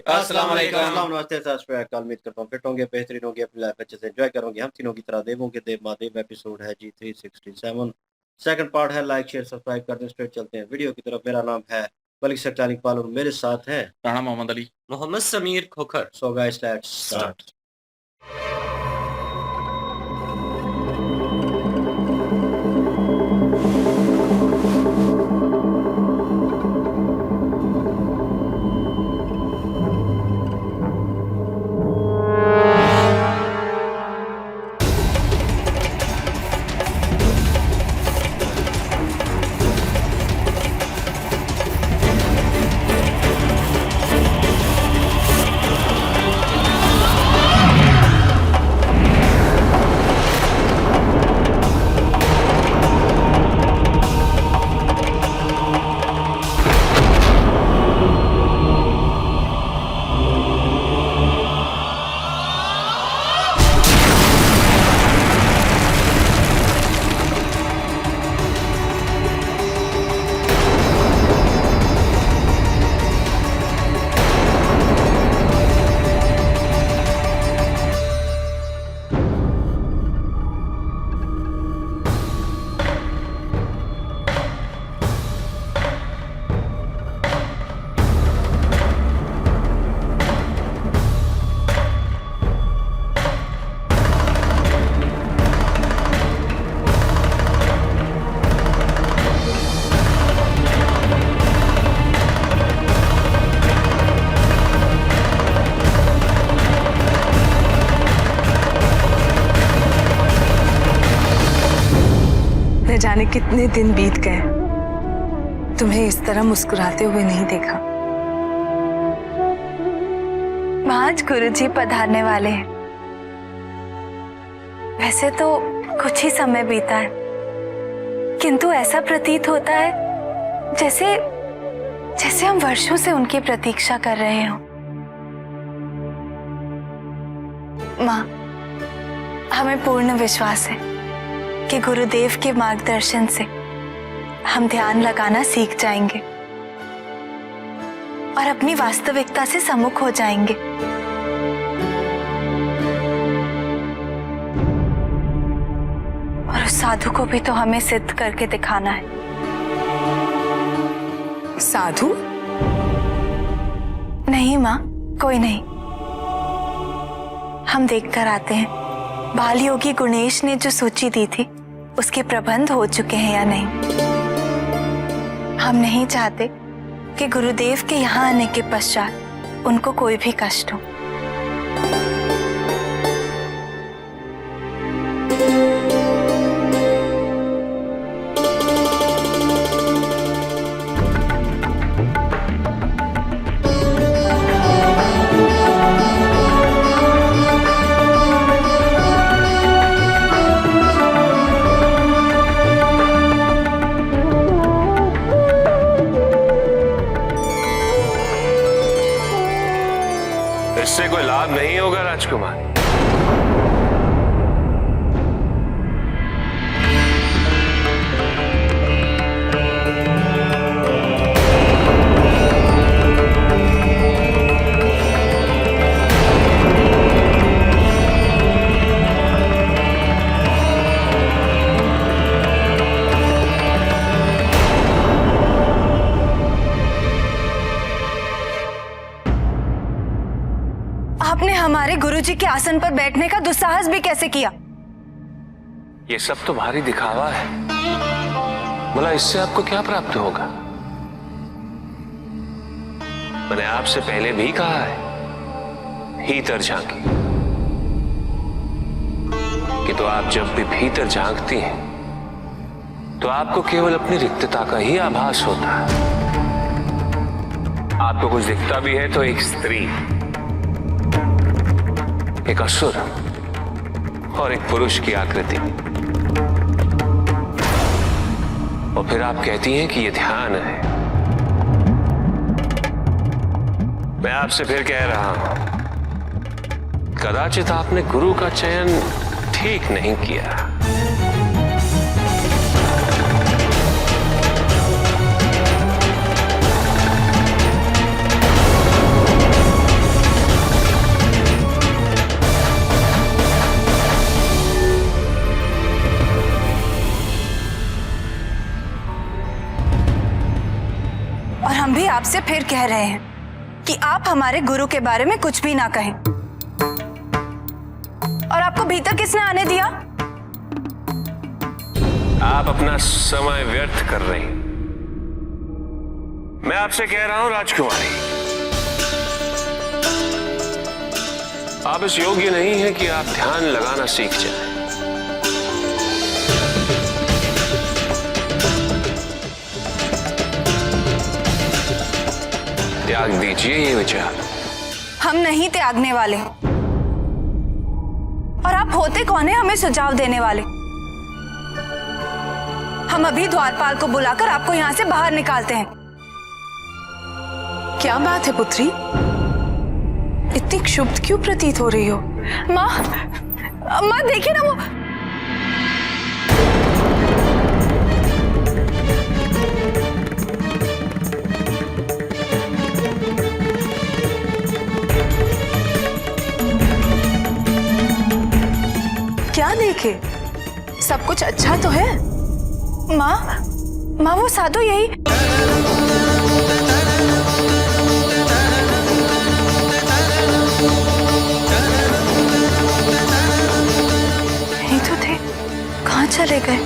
अस्सलाम वालेकुम। अस्सलाम नमस्ते सत उम्मीद करता हूँ फिट होंगे, बेहतरीन होंगे, अपनी लाइफ अच्छे से एंजॉय करोगे। हम तीनों की तरह देवों के देव महादेव एपिसोड है जी 367। सेकंड पार्ट है। लाइक शेयर सब्सक्राइब कर दें। स्ट्रेट चलते हैं वीडियो की तरफ। मेरा नाम है मलिक सच्चानी इकबाल और मेरे साथ हैं Rana Mohammad Ali. Mohammad Sameer Khokhar. So guys let's start. न जाने कितने दिन बीत गए, तुम्हें इस तरह मुस्कुराते हुए नहीं देखा। आज गुरुजी पधारने वाले हैं। वैसे तो कुछ ही समय बीता है, किंतु ऐसा प्रतीत होता है जैसे जैसे हम वर्षों से उनकी प्रतीक्षा कर रहे हो। माँ, हमें पूर्ण विश्वास है कि गुरुदेव के मार्गदर्शन से हम ध्यान लगाना सीख जाएंगे और अपनी वास्तविकता से सम्मुख हो जाएंगे। और उस साधु को भी तो हमें सिद्ध करके दिखाना है। साधु? नहीं माँ, कोई नहीं। हम देखकर आते हैं बाल योगी गुणेश ने जो सूची दी थी उसके प्रबंध हो चुके हैं या नहीं। हम नहीं चाहते कि गुरुदेव के यहाँ आने के पश्चात उनको कोई भी कष्ट हो। इससे कोई लाभ नहीं होगा राजकुमार। आपने हमारे गुरुजी के आसन पर बैठने का दुस्साहस भी कैसे किया? ये सब तुम्हारी दिखावा है। बोला, इससे आपको क्या प्राप्त होगा? मैंने आपसे पहले भी कहा है, भीतर झांकी, कि तो आप जब भी भीतर झांकती हैं तो आपको केवल अपनी रिक्तता का ही आभास होता है। आपको कुछ दिखता भी है तो एक स्त्री, एक असुर और एक पुरुष की आकृति। और फिर आप कहती हैं कि यह ध्यान है। मैं आपसे फिर कह रहा हूं, कदाचित आपने गुरु का चयन ठीक नहीं किया। भी आपसे फिर कह रहे हैं कि आप हमारे गुरु के बारे में कुछ भी ना कहें। और आपको भीतर किसने आने दिया? आप अपना समय व्यर्थ कर रही हैं। मैं आपसे कह रहा हूं राजकुमारी, आप इस योग्य नहीं हैं कि आप ध्यान लगाना सीख जाएं। त्याग दीजिए ये विचार। हम नहीं त्यागने वाले। और आप होते कौन है हमें सुझाव देने वाले? हम अभी द्वारपाल को बुलाकर आपको यहां से बाहर निकालते हैं। क्या बात है पुत्री, इतनी क्षुब्ध क्यों प्रतीत हो रही हो? माँ, माँ देखिए ना वो। क्या देखे? सब कुछ अच्छा तो है? माँ, माँ वो साधु यही। यही तो थे, कहाँ चले गए?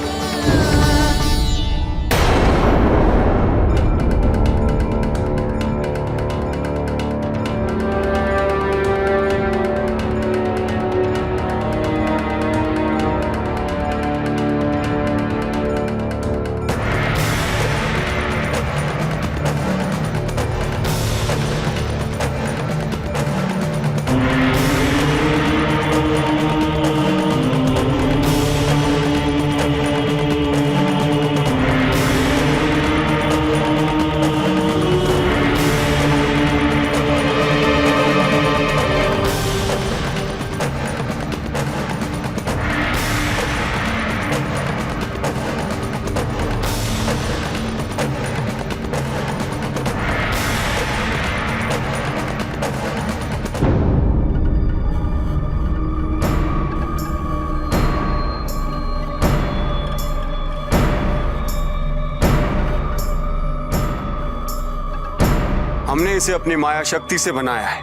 हमने इसे अपनी माया शक्ति से बनाया है,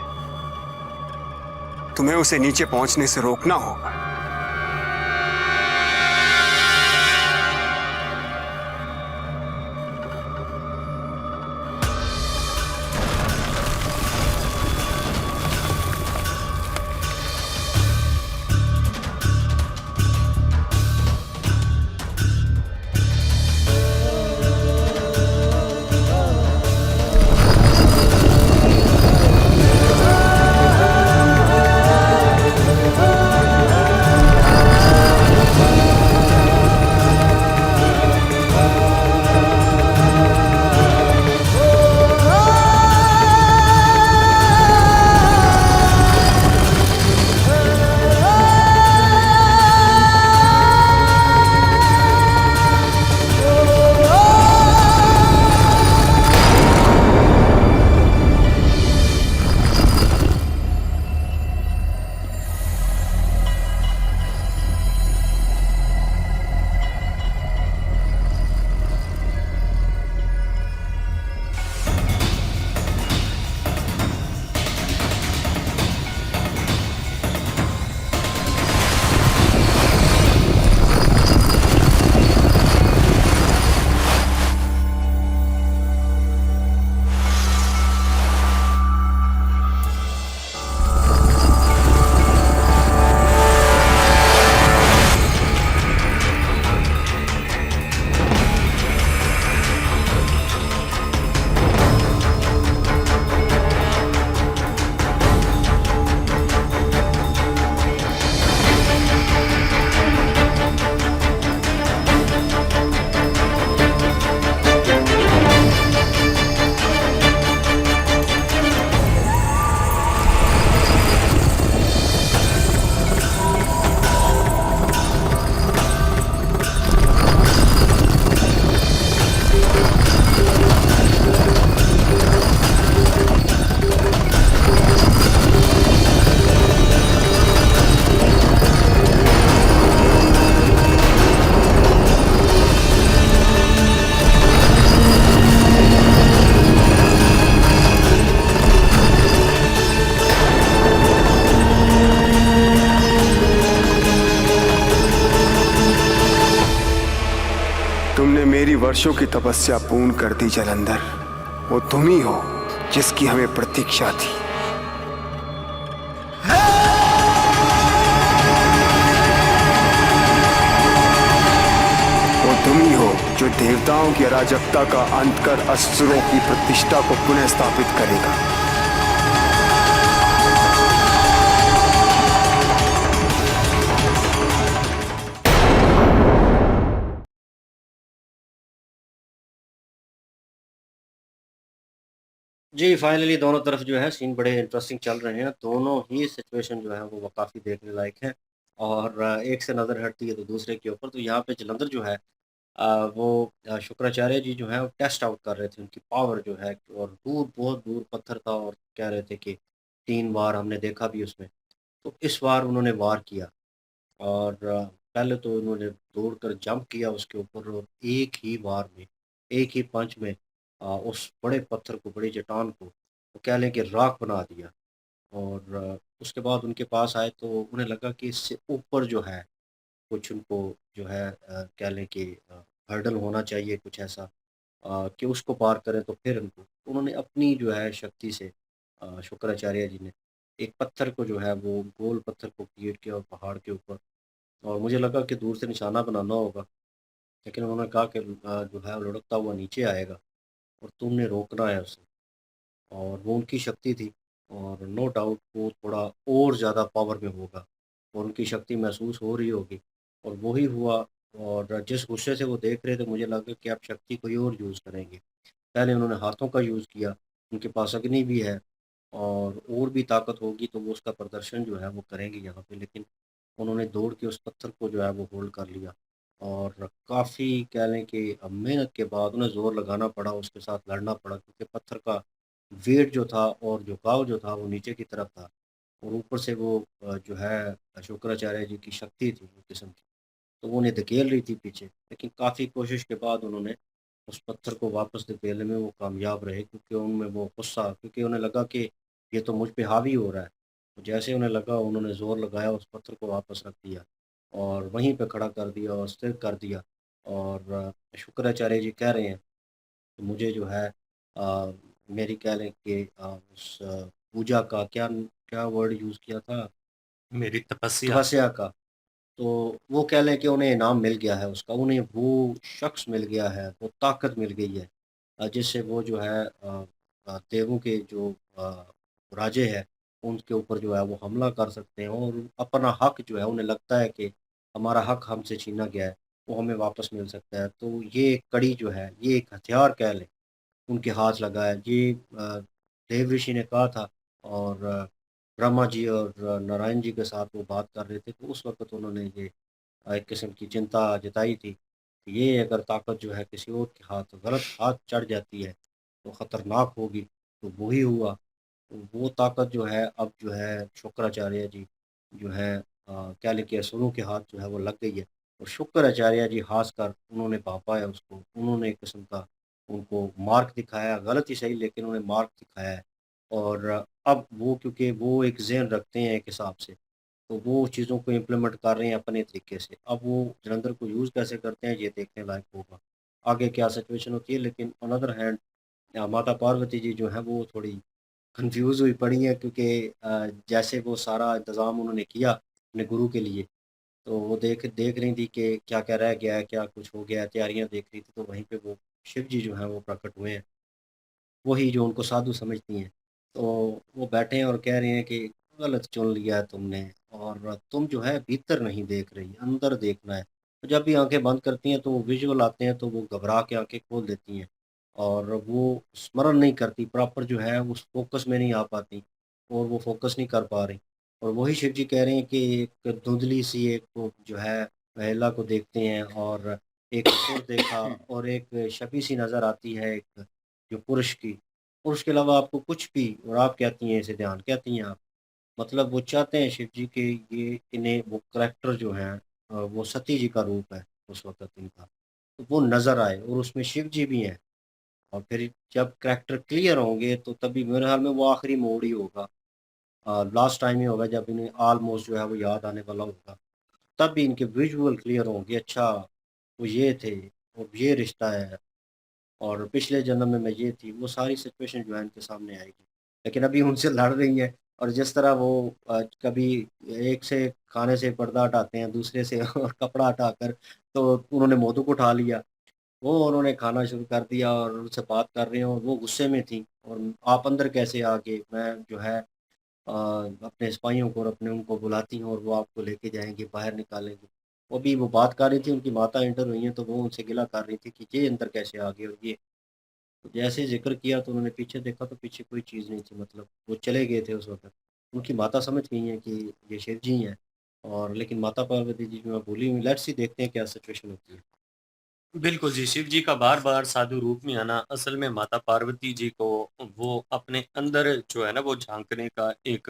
तुम्हें उसे नीचे पहुंचने से रोकना होगा। तुमने मेरी वर्षों की तपस्या पूर्ण कर दी जलंधर। वो तुम ही हो जिसकी हमें प्रतीक्षा थी। वो तुम ही हो जो देवताओं की अराजकता का अंत कर असुरों की प्रतिष्ठा को पुनः स्थापित करेगा। जी, फाइनली दोनों तरफ जो है सीन बड़े इंटरेस्टिंग चल रहे हैं। दोनों ही सिचुएशन जो है वो काफ़ी देखने लायक है और एक से नज़र हटती है तो दूसरे के ऊपर। तो यहाँ पे जलंधर जो है वो शुक्राचार्य जी जो है वो टेस्ट आउट कर रहे थे उनकी पावर जो है, और दूर बहुत दूर पत्थर था और कह रहे थे कि 3 बार हमने देखा भी उसमें। तो इस बार उन्होंने वार किया और पहले तो उन्होंने दौड़कर जंप किया उसके ऊपर और एक ही वार में, एक ही पंच में उस बड़े पत्थर को, बड़ी चट्टान को वो कह लें कि राख बना दिया। और उसके बाद उनके पास आए तो उन्हें लगा कि इससे ऊपर जो है कुछ उनको जो है कह लें कि हर्डल होना चाहिए, कुछ ऐसा कि उसको पार करें तो फिर उनको उन्होंने अपनी जो है शक्ति से शुक्राचार्य जी ने एक पत्थर को जो है वो गोल पत्थर को क्रिएट किया और पहाड़ के ऊपर, और मुझे लगा कि दूर से निशाना बनाना होगा, लेकिन उन्होंने कहा कि जो है वो लुढ़कता हुआ नीचे आएगा और तुमने रोकना है उसे। और वो उनकी शक्ति थी और नो डाउट वो थोड़ा और ज़्यादा पावर में होगा और उनकी शक्ति महसूस हो रही होगी और वही हुआ। और जिस गुस्से से वो देख रहे थे मुझे लगा कि आप शक्ति कोई और यूज़ करेंगे। पहले उन्होंने हाथों का यूज़ किया, उनके पास अग्नि भी है और भी ताकत होगी तो वो उसका प्रदर्शन जो है वो करेंगे यहाँ पे, लेकिन उन्होंने दौड़ के उस पत्थर को जो है वो होल्ड कर लिया और काफ़ी कह लें कि मेहनत के बाद उन्हें ज़ोर लगाना पड़ा, उसके साथ लड़ना पड़ा क्योंकि पत्थर का वेट जो था और झुकाव जो था वो नीचे की तरफ था और ऊपर से वो जो है शुक्राचार्य जी की शक्ति थी एक किस्म की, तो वो उन्हें धकेल रही थी पीछे। लेकिन काफ़ी कोशिश के बाद उन्होंने उस पत्थर को वापस धकेलने में वो कामयाब रहे क्योंकि उनमें वो गुस्सा, क्योंकि उन्हें लगा कि ये तो मुझ पे हावी हो रहा है। तो जैसे उन्हें लगा उन्होंने ज़ोर लगाया, उस पत्थर को वापस रख दिया और वहीं पे खड़ा कर दिया और स्थिर कर दिया। और शुक्राचार्य जी कह रहे हैं कि मुझे जो है अ, मेरी कह लें कि उस पूजा का क्या क्या वर्ड यूज़ किया था? मेरी तपस्या। तपस्या का। तो वो कह लें कि उन्हें इनाम मिल गया है उसका, उन्हें वो शख्स मिल गया है, वो ताकत मिल गई है जिससे वो जो है देवों के जो राजे हैं, उनके ऊपर जो है वो हमला कर सकते हैं और अपना हक जो है उन्हें लगता है कि हमारा हक हमसे छीना गया है, वो हमें वापस मिल सकता है। तो ये एक कड़ी जो है, ये एक हथियार कह लें, उनके हाथ लगा है। ये देव ऋषि ने कहा था और ब्रह्मा जी और नारायण जी के साथ वो बात कर रहे थे, तो उस वक़्त उन्होंने ये एक किस्म की चिंता जताई थी। कि ये अगर ताकत जो है किसी और के हाथ, गलत हाथ चढ़ जाती है, तो ख़तरनाक होगी, तो वही हुआ। तो वो ताकत जो है अब जो है शुक्राचार्य जी जो है क्या लें कि असुरों के हाथ जो है वो लग गई है और शुक्राचार्य जी हँसकर उन्होंने भांपा है उसको, उन्होंने एक किस्म का उनको मार्ग दिखाया, गलत ही सही लेकिन उन्हें मार्ग दिखाया है। और अब वो क्योंकि वो एक ज़हन रखते हैं एक हिसाब से, तो वो चीज़ों को इम्प्लीमेंट कर रहे हैं अपने तरीके से। अब वो जलंधर को यूज़ कैसे करते हैं ये देखने लायक होगा। आगे क्या सिचुएशन होती है, लेकिन ऑन अदर हैंड माता पार्वती जी जो हैं वो थोड़ी कन्फ्यूज़ हुई पड़ी हैं क्योंकि जैसे वो सारा इंतज़ाम उन्होंने किया अपने गुरु के लिए, तो वो देख देख रही थी कि क्या-क्या रह गया है, क्या कुछ हो गया है, तैयारियाँ देख रही थी, तो वहीं पे वो शिव जी जो हैं वो प्रकट हुए हैं। वही जो उनको साधु समझती हैं। तो वो बैठे हैं और कह रहे हैं कि गलत चुन लिया है तुमने और तुम जो है भीतर नहीं देख रही, अंदर देखना है। तो जब भी आँखें बंद करती हैं तो वो विज़ुअल आते हैं तो वो घबरा के आँखें खोल देती हैं और वो स्मरण नहीं करती, प्रॉपर जो है उस फ़ोकस में नहीं आ पाती और वो फ़ोकस नहीं कर पा रही। और वही शिव जी कह रहे हैं कि एक धुंधली-सी एक वो जो है महिला को देखते हैं और एक असुर देखा और एक छवि-सी नज़र आती है एक जो पुरुष की, और उसके अलावा आपको कुछ भी, और आप कहती हैं इसे ध्यान कहती हैं आप। मतलब वो चाहते हैं शिव जी के ये इन्हें वो करैक्टर जो है वो सती जी का रूप है उस वक़्त इनका, तो वो नज़र आए और उसमें शिव जी भी हैं। और फिर जब करैक्टर क्लियर होंगे तो तभी मेरे ख़्याल में वो आखिरी मोड़ ही होगा। लास्ट टाइम ही होगा जब इन्हें ऑलमोस्ट जो है वो याद आने वाला होगा। तब भी इनके विजुअल क्लियर होंगे, अच्छा वो ये थे और ये रिश्ता है और पिछले जन्म में मैं ये थी, वो सारी सिचुएशन जो है इनके सामने आएगी। लेकिन अभी उनसे लड़ रही हैं और जिस तरह वो कभी एक से खाने से पर्दा हटाते हैं, दूसरे से और कपड़ा हटाकर, तो उन्होंने मोदू को उठा लिया। वो उन्होंने खाना शुरू कर दिया और उनसे बात कर रहे हैं और वो गुस्से में थी और आप अंदर कैसे आ गए? मैं जो है अपने सिपाहियों को और अपने उनको बुलाती हूँ और वो आपको लेके जाएँगे, बाहर निकालेंगे। वो अभी वो बात कर रही थी, उनकी माता एंटर हुई हैं, तो वो उनसे गिला कर रही थी कि ये अंदर कैसे आ गए और ये। तो जैसे ही ज़िक्र किया तो उन्होंने पीछे देखा तो पीछे कोई चीज़ नहीं थी, मतलब वो चले गए थे उस वक़्त। उनकी माता समझ गई हैं कि ये शिव जी हैं और लेकिन माता पार्वती जी जो है भूली हुई। लेट्स सी देखते हैं क्या सिचुएशन होती है। बिल्कुल जी, शिव जी का बार-बार साधु रूप में आना असल में माता पार्वती जी को वो अपने अंदर जो है ना वो झाँकने का एक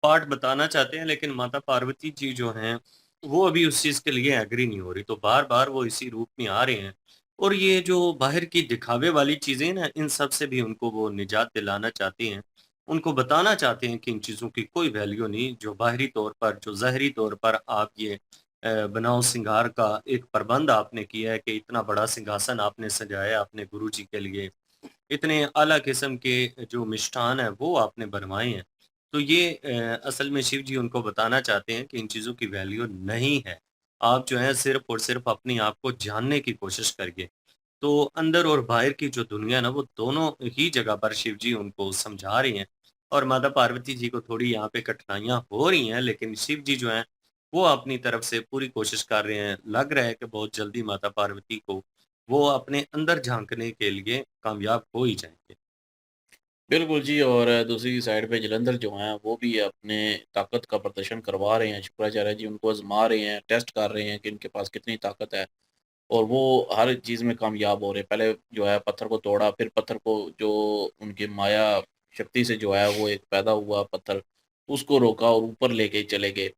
पार्ट बताना चाहते हैं, लेकिन माता पार्वती जी जो हैं, वो अभी उस चीज़ के लिए एग्री नहीं हो रही, तो बार-बार वो इसी रूप में आ रहे हैं। और ये जो बाहर की दिखावे वाली चीज़ें ना, इन सब से भी उनको वो निजात दिलाना चाहते हैं। उनको बताना चाहते हैं कि इन चीज़ों की कोई वैल्यू नहीं, जो बाहरी तौर पर, जो ज़ाहिरी तौर पर आप ये बनाव सिंगार का एक प्रबंध आपने किया है कि इतना बड़ा सिंहासन आपने सजाया अपने गुरुजी के लिए, इतने आला किस्म के जो मिष्ठान हैं वो आपने बनवाए हैं। तो ये असल में शिव जी उनको बताना चाहते हैं कि इन चीज़ों की वैल्यू नहीं है। आप जो है सिर्फ़ और सिर्फ़ अपने आप को जानने की कोशिश करिए। तो अंदर और बाहर की जो दुनिया है ना वो दोनों ही जगह पर शिव जी उनको समझा रही हैं और माता पार्वती जी को थोड़ी यहाँ पे कठिनाइयाँ हो रही हैं, लेकिन शिव जी जो हैं वो अपनी तरफ से पूरी कोशिश कर रहे हैं। लग रहा है कि बहुत जल्दी माता पार्वती को वो अपने अंदर झाँकने के लिए कामयाब हो ही जाएँगे। बिल्कुल जी और दूसरी साइड पे जलंधर जो हैं वो भी अपने ताकत का प्रदर्शन करवा रहे हैं। शुक्राचार्य जी उनको आज़मा रहे हैं, टेस्ट कर रहे हैं कि इनके पास कितनी ताकत है और वो हर चीज़ में कामयाब हो रहे हैं। पहले जो है पत्थर को तोड़ा, फिर पत्थर को जो उनकी माया शक्ति से जो है वो एक पैदा हुआ पत्थर, उसको रोका और ऊपर लेके चले गए।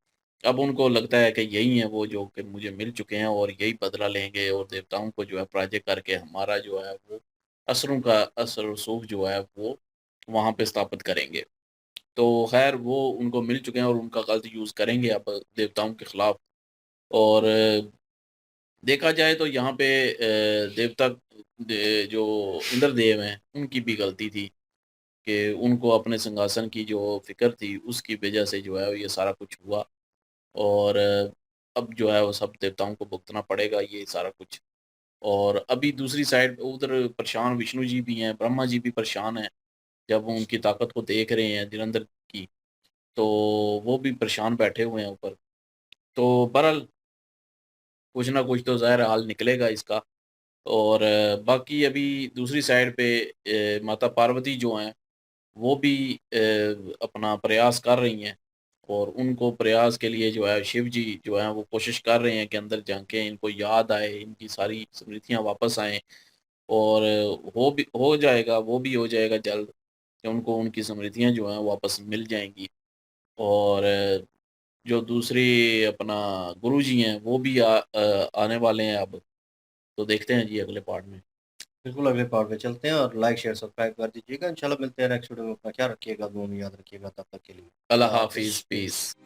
अब उनको लगता है कि यही है वो जो कि मुझे मिल चुके हैं और यही बदला लेंगे और देवताओं को जो है पराजय करके हमारा जो है वो असुरों का असर रसूख जो है वो वहाँ पे स्थापित करेंगे। तो ख़ैर वो उनको मिल चुके हैं और उनका गलत यूज़ करेंगे अब देवताओं के खिलाफ और देखा जाए तो यहाँ पे देवता जो इंद्रदेव हैं, उनकी भी गलती थी कि उनको अपने सिंहासन की जो फ़िक्र थी, उसकी वजह से जो है ये सारा कुछ हुआ और अब जो है वो सब देवताओं को भुगतना पड़ेगा ये सारा कुछ। और अभी दूसरी साइड उधर परेशान विष्णु जी भी हैं, ब्रह्मा जी भी परेशान हैं, जब वो उनकी ताकत को देख रहे हैं धुरंधर की, तो वो भी परेशान बैठे हुए हैं ऊपर। तो बहरहाल कुछ ना कुछ तो ज़ाहिर है हल निकलेगा इसका और बाकी अभी दूसरी साइड पे माता पार्वती जो हैं, वो भी अपना प्रयास कर रही हैं और उनको प्रयास के लिए जो है शिव जी जो हैं वो कोशिश कर रहे हैं कि अंदर झाँकें, इनको याद आए, इनकी सारी स्मृतियाँ वापस आएँ और हो जाएगा, वो भी हो जाएगा जल्द कि उनको उनकी स्मृतियाँ जो हैं वापस मिल जाएँगी और जो दूसरे अपना गुरुजी हैं, वो भी आने वाले हैं अब। तो देखते हैं जी अगले पार्ट में। बिल्कुल अगले पार्ट में चलते हैं और लाइक, शेयर, सब्सक्राइब कर दीजिएगा। इंशाल्लाह मिलते हैं नेक्स्ट वीडियो में। अपना ख्याल रखिएगा, दुआ में याद रखिएगा। तब तक के लिए अल्लाह अल्लाह हाफ़िज़। हाफ़िज़, पीस।